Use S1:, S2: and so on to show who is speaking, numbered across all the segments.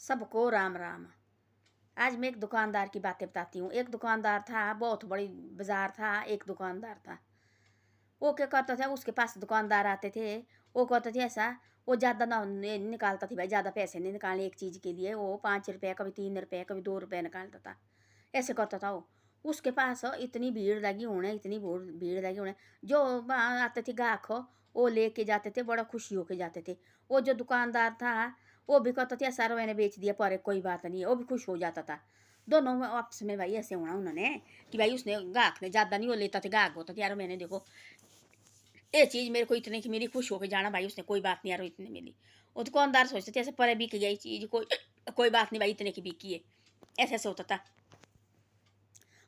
S1: सबको राम राम। आज मैं एक दुकानदार की बातें बताती हूँ। एक दुकानदार था, बहुत बड़ी बाजार था। एक दुकानदार था, वो क्या करता था, उसके पास दुकानदार आते थे, वो कहते थे ऐसा, वो ज़्यादा ना निकालता थी भाई, ज़्यादा पैसे नहीं निकालने एक चीज़ के लिए। वो 5 रुपये, कभी 3 रुपये, कभी 2 रुपये निकालता था, ऐसे करता था वो। उसके पास इतनी भीड़ लगी उन्हें, इतनी भीड़ लगी उन्हें, जो वहाँ आते थे ग्राहक वो लेके जाते थे, बड़ा खुशी होके जाते थे। वो जो दुकानदार था वो भी कहता था सारा मैंने बेच दिया, पर कोई बात नहीं है, वो भी खुश हो जाता था। दोनों में आपस में भाई ऐसे होना उन्होंने कि भाई उसने ग्राहक ने ज़्यादा नहीं, वो लेता था, ग्राहक होता था यार मैंने देखो ये चीज़ मेरे को इतने की मेरी, खुश होकर जाना भाई उसने, कोई बात नहीं यार इतने मिली। वो दुकानदार सोचते थे ऐसे पर बिक गई चीज़, कोई कोई बात नहीं भाई इतने की बिकी है, ऐसे ऐसे होता था।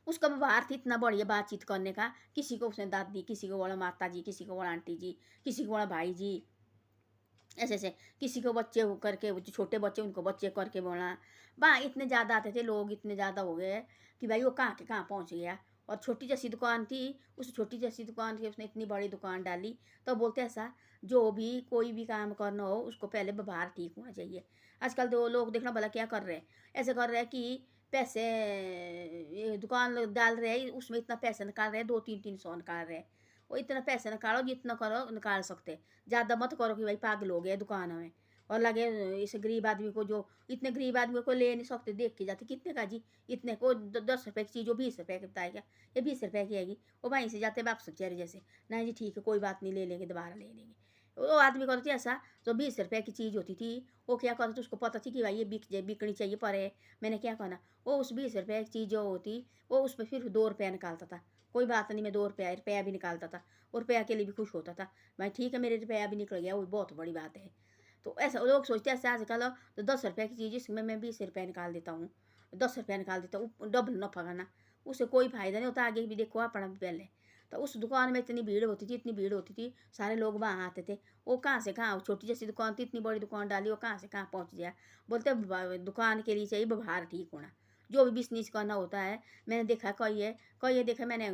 S1: उसका व्यवहार थी इतना बढ़िया बातचीत करने का, किसी को उसने दादी, किसी को बोला माता जी, किसी को बोला आंटी जी, किसी को बोला भाई जी, ऐसे ऐसे किसी को बच्चे करके, जो छोटे बच्चे उनको बच्चे करके बोला। वहाँ इतने ज़्यादा आते थे लोग, इतने ज़्यादा हो गए कि भाई वो कहाँ के कहाँ पहुँच गया। और छोटी जैसी दुकान थी, उस छोटी जैसी दुकान की उसने इतनी बड़ी दुकान डाली। तो बोलते ऐसा, जो भी कोई भी काम करना हो उसको पहले व्यवहार ठीक होना चाहिए। आजकल तो लोग देखना भला क्या कर रहे हैं, ऐसे कर रहे हैं कि पैसे, ये दुकान डाल रहे हैं उसमें इतना पैसा निकाल रहे हैं, 200-300 निकाल रहे हैं। वो इतना पैसा निकालो जितना करो निकाल सकते, ज़्यादा मत करो कि भाई पागल हो गए दुकान में। और लगे इस गरीब आदमी को, जो इतने गरीब आदमी को ले नहीं सकते, देख के जाते कितने का जी, इतने को 10 रुपये की चीज़ वो 20 रुपये की बताएगा, ये 20 रुपये की आएगी, वो वहीं से जाते वापस बेचारे जैसे, नहीं जी ठीक है कोई बात नहीं, ले लेंगे दोबारा ले लेंगे। वो आदमी करता था ऐसा, जो 20 रुपये की चीज़ होती थी वो क्या करता था, उसको पता थी कि भाई ये बिकनी चाहिए, पर है मैंने क्या करना, वो उस 20 रुपये की चीज़ जो होती वो उस पर फिर 2 रुपया निकालता था। कोई बात नहीं, मैं 2 रुपया भी निकालता था, और रुपया के लिए भी खुश होता था, भाई ठीक है मेरे रुपया भी निकल गया, वो बहुत बड़ी बात है। तो ऐसा लोग सोचते हैं ऐसे आजकल, तो 10 रुपये की चीज़ इसमें मैं 20 रुपये निकाल देता हूँ, 10 रुपया निकाल देता हूँ, डबल नफा करना, उससे कोई फायदा नहीं होता, आगे भी देखो अपना भी पहले। तो उस दुकान में इतनी भीड़ होती थी, इतनी भीड़ होती थी, सारे लोग वहाँ आते थे। वो कहाँ से कहाँ, छोटी जैसी दुकान थी, इतनी बड़ी दुकान डाली, वो कहाँ से कहाँ पहुँच गया। बोलते दुकान के लिए चाहिए व्यवहार ठीक होना, जो भी बिजनेस करना होता है। मैंने देखा कई ये देखा मैंने,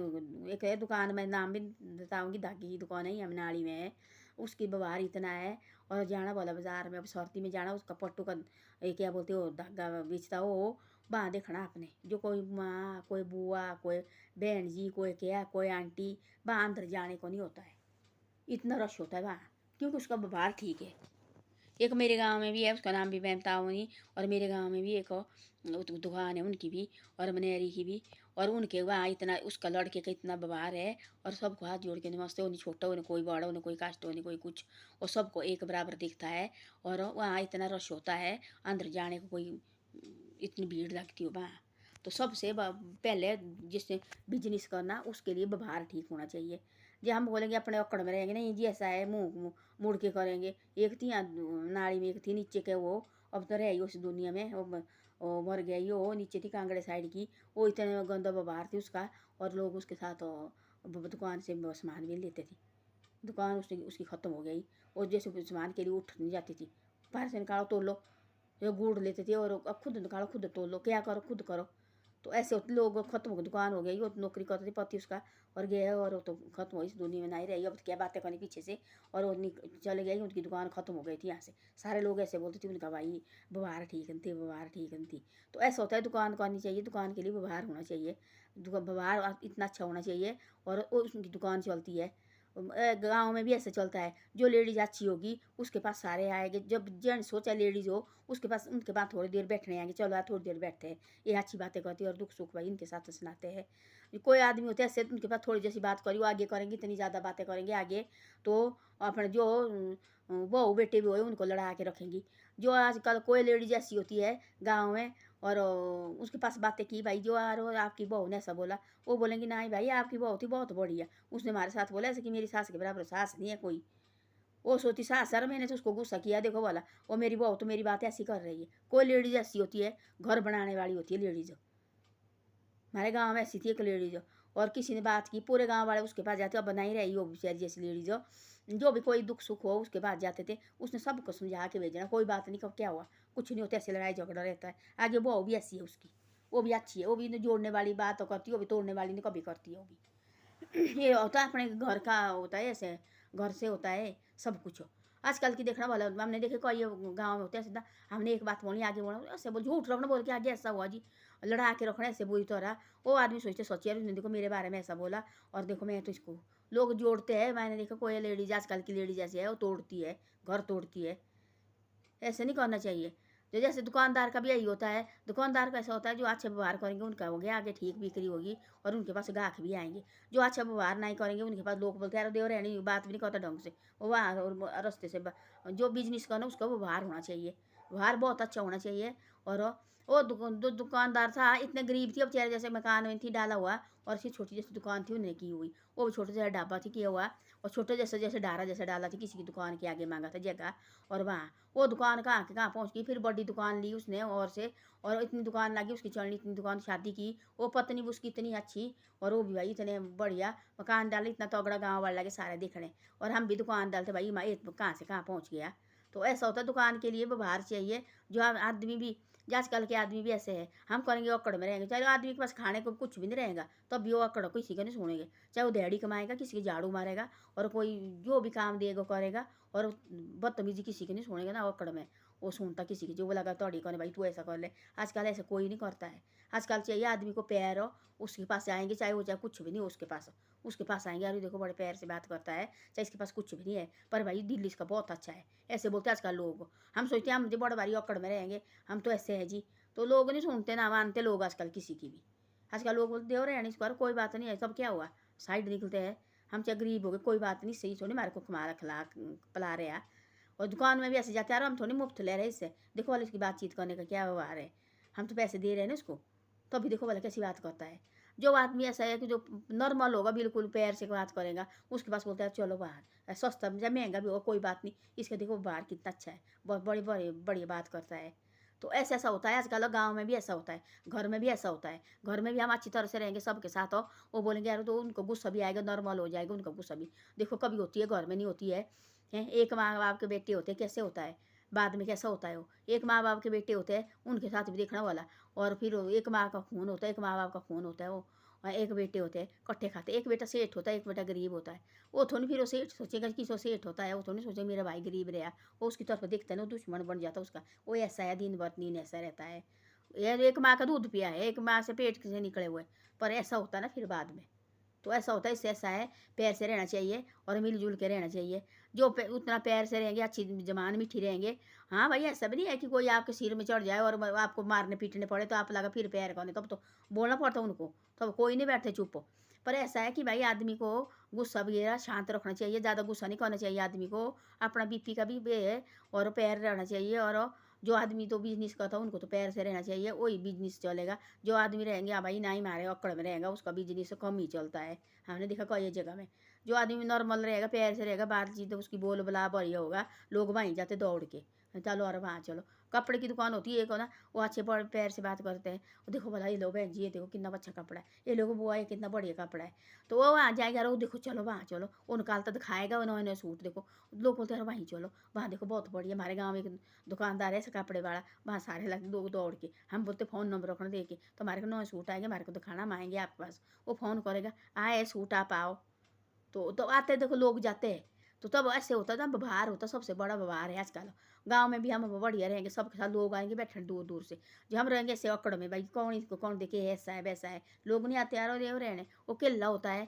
S1: एक है दुकान में, नाम भी बताऊंगी, धागे की दुकान है यमुनाड़ी में है, उसकी व्यवहार इतना है। और जाना वाला बाजार में, अब सर्दी में जाना, उसका पट्टू का ये क्या बोलते हो धागा बेचता हो, वहाँ देखना आपने, जो कोई माँ, कोई बुआ, कोई बहन जी, कोई क्या, कोई आंटी, वहाँ अंदर जाने को नहीं होता है, इतना रश होता है वहाँ, क्योंकि उसका व्यवहार ठीक है। एक मेरे गांव में भी है, उसका नाम भी मैं बताऊँगी। और मेरे गांव में भी एक दुकान है उनकी भी, और मनेरी की भी। और उनके वहाँ इतना, उसका लड़के का इतना व्यवहार है, और सबको हाथ जोड़ के नमस्ते, उन्हें छोटा, उन्हें कोई बड़ा, उन्हें कोई कास्ट, उन्हें कोई कुछ, और सबको एक बराबर दिखता है। और वहाँ इतना रश होता है, अंदर जाने को कोई, इतनी भीड़ लगती हो वहाँ। तो सबसे पहले जिसने बिजनेस करना उसके लिए व्यवहार ठीक होना चाहिए। जो हम बोलेंगे अपने अकड़ में रहेंगे, नहीं जी ऐसा है, मुँह मुड़ के करेंगे। एक थी यहाँ नाड़ी में, एक थी नीचे के, वो अब तो रही उस दुनिया में, वो मर गई, वो नीचे थी कांगड़े साइड की, वो इतने गंदा व्यवहार थी उसका। और लोग उसके साथ दुकान से सामान भी लेते थे, दुकान उसकी उसकी ख़त्म हो गई। और जैसे सामान के लिए उठ नहीं जाती थी, बाहर से निकालो तोड़ लो, जो गुड़ लेते थे, और अब खुद निकालो खुद तोड़ लो, क्या करो खुद करो। तो ऐसे होते लोग, खत्म हो गई दुकान, हो गई, वो नौकरी करते थे पति उसका, और गया, और वो तो खत्म हो इस दुनिया में नहीं रही, अब तो क्या बातें करनी पीछे से। और वो चले गई, उनकी दुकान खत्म हो गई थी यहाँ से। सारे लोग ऐसे बोलते थे उनका भाई व्यवहार ठीक नहीं थी, व्यवहार ठीक नहीं थी। तो ऐसा होता है, दुकान करनी चाहिए, दुकान के लिए व्यवहार होना चाहिए, व्यवहार इतना अच्छा होना चाहिए, और उनकी दुकान चलती है। गांव में भी ऐसे चलता है, जो लेडीज अच्छी होगी उसके पास सारे आएंगे, जब जेंट्स हो चाहे लेडीज हो उसके पास, उनके पास थोड़ी देर बैठने आएंगे, चलो यार थोड़ी देर बैठते हैं, ये अच्छी बातें करती है, और दुख सुख भाई इनके साथ सुनाते हैं। कोई आदमी होते हैं ऐसे, उनके पास थोड़ी जैसी बात करी वो आगे करेंगे, इतनी ज़्यादा बातें करेंगे आगे, तो अपने जो बहू बेटे भी हो उनको लड़ा के रखेंगी। जो आजकल कोई लेडीज ऐसी होती है गाँव में, और उसके पास बातें की, भाई जो यार आपकी बहू ने ऐसा बोला, वो बोलेंगी नहीं भाई आपकी बहू थी बहुत बढ़िया, उसने हमारे साथ बोला ऐसे कि मेरी सास के बराबर सास नहीं है कोई। वो सोती सास, सर मैंने तो उसको गुस्सा किया, देखो बोला वो मेरी बहू तो मेरी बात ऐसी कर रही है। कोई लेडीज ऐसी होती है, घर बनाने वाली होती है लेडीज। हमारे गांव में ऐसी थी एक लेडीज, और किसी ने बात की, पूरे गांव वाले उसके पास जाते, अब बना ही रही हो बेचारी जैसी लेडीज, जो भी कोई दुख सुख हो उसके पास जाते थे, उसने सबको समझा के भेजना, कोई बात नहीं, कब क्या हुआ, कुछ नहीं होता, ऐसे लड़ाई झगड़ा रहता है। आगे वो भी ऐसी है उसकी, वो भी अच्छी है, वो भी जोड़ने वाली बात तो करती है, वो भी तोड़ने वाली नहीं कभी करती है वो भी। ये होता है अपने घर का, होता है ऐसे, घर से होता है सब कुछ। आजकल की देखना वाला हमने देखे कोई गाँव में होते हैं सीधा, हमने एक बात बोली आगे बोला ऐसे बोल, झूठ रखना बोल के आगे ऐसा हुआ जी, लड़ा के रखना ऐसे बुरी तरह। वो आदमी सोचिए यार उसने देखो मेरे बारे में ऐसा बोला, और देखो मैं तो इसको लोग जोड़ते हैं। मैंने देखा कोई लेडीज आजकल की लेडीज ऐसी है, वो तोड़ती है, घर तोड़ती है। ऐसे नहीं करना चाहिए। तो जैसे दुकानदार का भी यही होता है, दुकानदार का ऐसा होता है जो अच्छे व्यवहार करेंगे उनका हो गया आगे ठीक बिक्री होगी, और उनके पास ग्राहक भी आएंगे। जो अच्छा व्यवहार नहीं करेंगे उनके पास लोग बोलते हैं देव रहनी बात भी नहीं करता ढंग से, वो वहाँ और रास्ते से जो बिजनेस करना उसका व्यवहार होना चाहिए, व्यवहार बहुत अच्छा होना चाहिए। और वो दुकानदार था, इतने गरीब थी, अब चेहरे जैसे मकान में थी डाला हुआ, और ऐसी छोटी जैसी दुकान थी उन्हें की हुई, वो भी छोटे जैसा ढाबा थी किया हुआ, और छोटे जैसे जैसे डारा जैसे डाला थी किसी की दुकान के आगे मांगा था जगह। और वहाँ वो दुकान कहाँ के कहाँ पहुँच गई, फिर बड़ी दुकान ली उसने और से, और इतनी दुकान लगी उसकी चलनी, इतनी दुकान शादी की, वो पत्नी भी उसकी इतनी अच्छी, और वो भी भाई इतने बढ़िया मकान डाले, इतना तगड़ा गाँव वाले लगे सारे देखने, और हम भी दुकान डालते भाई माँ कहाँ से कहाँ पहुँच गया। तो ऐसा होता है दुकान के लिए व्यवहार चाहिए। जो आदमी भी आजकल के आदमी भी ऐसे है, हम करेंगे अकड़ में रहेंगे, चाहे आदमी के पास खाने को कुछ भी नहीं रहेगा तब भी वो अकड़ किसी का नहीं सुनेंगे, चाहे वो दिहाड़ी कमाएगा किसी की झाड़ू मारेगा, और कोई जो भी काम देगा करेगा, और बदतमीजी किसी की नहीं सुनेगा ना अकड़ में, वो सुनता किसी की जो बोला तोड़ी कौन भाई तू ऐसा कर ले। आजकल ऐसा कोई नहीं करता है। आजकल चाहिए आदमी को पैर हो, उसके पास जाएंगे चाहे वो चाहे कुछ भी नहीं हो उसके पास आएंगे, अरे देखो बड़े पैर से बात करता है, चाहे इसके पास कुछ भी नहीं है पर भाई दिल इसका बहुत अच्छा है, ऐसे बोलते हैं आजकल लोग। हम सोचते हैं हम जो बड़े भारी अकड़ में रहेंगे, हम तो ऐसे है जी, तो लोग नहीं सुनते ना मानते लोग आजकल किसी की भी। आजकल लोग बोलते हो रहे इसको कोई बात नहीं है, सब क्या हुआ साइड निकलते हैं, हम चाहे गरीब हो गए कोई बात नहीं, सही थोड़ी हमारे को कमा खिला पला रहे हैं। और दुकान में भी ऐसे जाते यार हम थोड़ी मुफ्त ले रहे इससे, देखो वाले इसकी बातचीत करने का क्या व्यवहार है, हम तो पैसे दे रहे हैं ना उसको, तो अभी देखो वाला कैसी बात करता है। जो आदमी ऐसा है कि जो नॉर्मल होगा बिल्कुल पैर से बात करेगा, उसके पास बोलता है चलो बाहर, सस्ता या महंगा भी होगा कोई बात नहीं, इसका देखो बाहर कितना अच्छा है, बहुत बड़ी बड़ी बड़ी बात करता है। तो ऐसा ऐसा होता है आजकल, गांव में भी ऐसा होता है, घर में भी ऐसा होता है। घर में भी हम अच्छी तरह से रहेंगे सबके साथ हो, वो बोलेंगे यार तो उनको गुस्सा भी आएगा, नॉर्मल हो जाएगा उनका गुस्सा भी। देखो कभी होती है घर में नहीं होती है, हैं एक माँ बाप के बेटे होते हैं कैसे होता है, बाद में कैसा होता है वो, एक माँ बाप के बेटे होते हैं उनके साथ भी देखना वाला। और फिर एक माँ का खून होता है, एक माँ बाप का खून होता है वो, और एक बेटे होते हैं कट्ठे खाते, एक बेटा सेठ होता है एक बेटा गरीब होता है। वो थोड़ी फिर वो सेठ सोचेगा कि सो सेठ होता है, वो थोड़ी सोचेगा मेरा भाई गरीब रहा, वो उसकी तरफ देखता है ना, दुश्मन बन जाता है उसका, वो ऐसा है दिन भर नींद ऐसा रहता है। यार एक माँ का दूध पिया है, एक माँ से पेट से निकले हुए, पर ऐसा होता है ना फिर बाद में। तो ऐसा होता है, इससे ऐसा है पैर से रहना चाहिए और मिलजुल के रहना चाहिए। जो उतना पैर से रहेंगे अच्छी जमान मीठी रहेंगे। हाँ भाई ऐसा भी नहीं है कि कोई आपके सिर में चढ़ जाए और आपको मारने पीटने पड़े तो आप लगा फिर पैर करने, तब तो बोलना पड़ता उनको, तब कोई नहीं बैठते चुप। पर ऐसा है कि भाई आदमी को गुस्सा वगैरह शांत रखना चाहिए, ज़्यादा गुस्सा नहीं करना चाहिए आदमी को, अपना बीपी का भी है, और पैर रहना चाहिए। और जो आदमी तो बिजनेस करता है उनको तो पैर से रहना चाहिए, वही बिजनेस चलेगा। जो आदमी रहेंगे हाँ भाई नहीं मारे अकड़ में रहेगा उसका बिजनेस कम ही चलता है। हमने देखा कई जगह में जो आदमी नॉर्मल रहेगा पैर से रहेगा, बातचीत उसकी बोल बला बढ़िया होगा, लोग वहीं जाते दौड़ के, चलो अरे वहाँ चलो। कपड़े की दुकान होती है एक ना, वो अच्छे बड़े पैर से बात करते हैं, देखो भला ये लो बहन जी ये देखो कितना अच्छा कपड़ा है, ये लोगों बुआ ये कितना बढ़िया कपड़ा है, तो वो वहाँ जाएगा रो देखो चलो वहाँ चलो, वो निकालता दिखाएगा उन्होंने सूट देखो, लोग बोलते हैं वहीं चलो वहाँ देखो बहुत बढ़िया। हमारे गाँव में एक दुकानदार है ऐसा कपड़े वाला, वहाँ सारे लगे लोग दौड़ के, हम बोलते फ़ोन नंबर रखना दे के, तो हमारे को नए सूट आएंगे हमारे को दिखाना, हम आएंगे आपके पास, वो फ़ोन करेगा आए सूट आप आओ, तो आते देखो लोग जाते हैं। तो तब ऐसे होता है ना व्यवहार होता, सबसे बड़ा व्यवहार है आजकल। गांव में भी हम बढ़िया रहेंगे सबके साथ, लोग आएंगे बैठे दूर दूर से, जो हम रहेंगे ऐसे अकड़ में भाई कौन इसको कौन देखे ऐसा है वैसा है, लोग नहीं आते यार और ये रहने, वो केल्ला होता है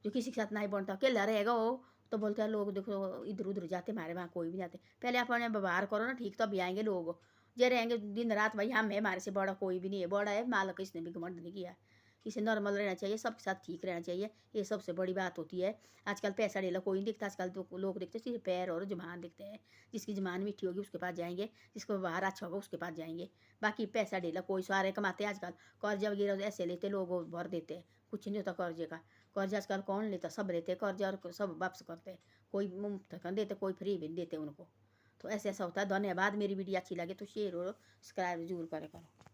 S1: जो किसी के साथ नहीं बनता, केल्ला रहेगा वो, तो बोलते हैं लोग देखो इधर उधर जाते हमारे वहाँ कोई भी नहीं आते। पहले अपने व्यवहार करो ना ठीक, तब भी आएंगे लोग, जे रहेंगे दिन रात भाई हम है हमारे से बड़ा कोई भी नहीं है, बड़ा है मालक इसने भी घमंड नहीं किया। इसे नॉर्मल रहना चाहिए, सबके साथ ठीक रहना चाहिए, ये सबसे बड़ी बात होती है। आजकल पैसा डेला कोई नहीं दिखता, आजकल तो लोग दिखते सिर्फ पैर और जमान दिखते हैं, जिसकी जमान मीठी होगी उसके पास जाएंगे, जिसको व्यवहार अच्छा होगा उसके पास जाएंगे। बाकी पैसा डेला कोई सारे कमाते हैं आजकल, कर्जा वगैरह ऐसे लेते लोग भर देते हैं, कुछ नहीं होता कर्जे का। कर्जा आजकल कौन लेता, सब लेते कर्जा और सब वापस करते हैं, कोई मुफ्त कर देते कोई फ्री भी देते उनको। तो ऐसे ऐसा होता है। धन्यवाद, मेरी वीडियो अच्छी लगे तो शेयर और सब्सक्राइब जरूर करें करो।